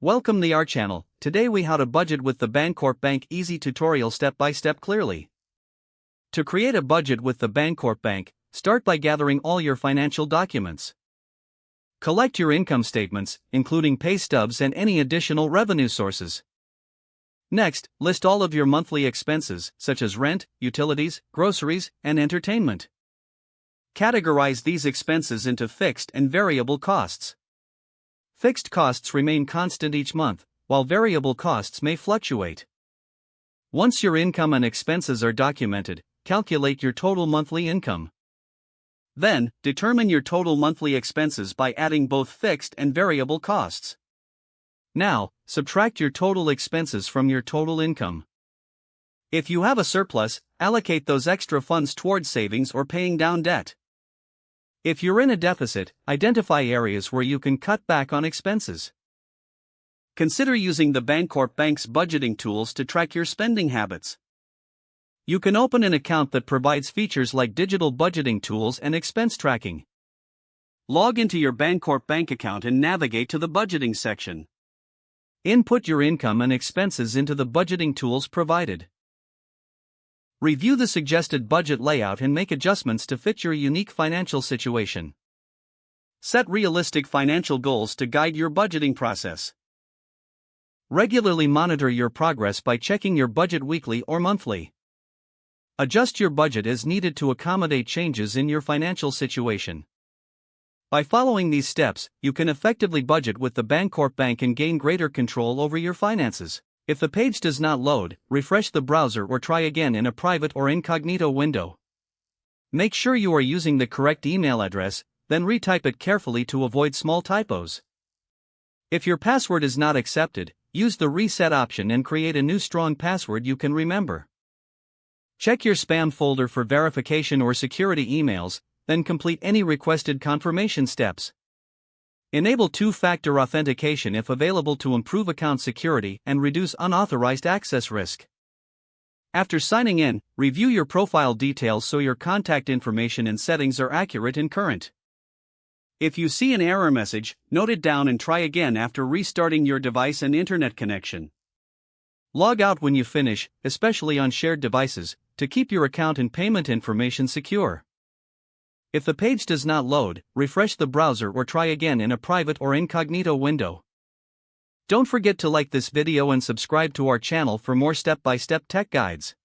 Welcome to our channel. Today we how to budget with the Bancorp Bank easy tutorial step by step clearly. To create a budget with the Bancorp Bank, start by gathering all your financial documents. Collect your income statements, including pay stubs and any additional revenue sources. Next, list all of your monthly expenses, such as rent, utilities, groceries, and entertainment. Categorize these expenses into fixed and variable costs. Fixed costs remain constant each month, while variable costs may fluctuate. Once your income and expenses are documented, calculate your total monthly income. Then, determine your total monthly expenses by adding both fixed and variable costs. Now, subtract your total expenses from your total income. If you have a surplus, allocate those extra funds towards savings or paying down debt. If you're in a deficit, identify areas where you can cut back on expenses. Consider using the Bancorp Bank's budgeting tools to track your spending habits. You can open an account that provides features like digital budgeting tools and expense tracking. Log into your Bancorp Bank account and navigate to the budgeting section. Input your income and expenses into the budgeting tools provided. Review the suggested budget layout and make adjustments to fit your unique financial situation. Set realistic financial goals to guide your budgeting process. Regularly monitor your progress by checking your budget weekly or monthly. Adjust your budget as needed to accommodate changes in your financial situation. By following these steps, you can effectively budget with the Bancorp Bank and gain greater control over your finances. If the page does not load, refresh the browser or try again in a private or incognito window. Make sure you are using the correct email address, then retype it carefully to avoid small typos. If your password is not accepted, use the reset option and create a new strong password you can remember. Check your spam folder for verification or security emails, then complete any requested confirmation steps. Enable two-factor authentication if available to improve account security and reduce unauthorized access risk. After signing in, review your profile details so your contact information and settings are accurate and current. If you see an error message, note it down and try again after restarting your device and internet connection. Log out when you finish, especially on shared devices, to keep your account and payment information secure. If the page does not load, refresh the browser or try again in a private or incognito window. Don't forget to like this video and subscribe to our channel for more step-by-step tech guides.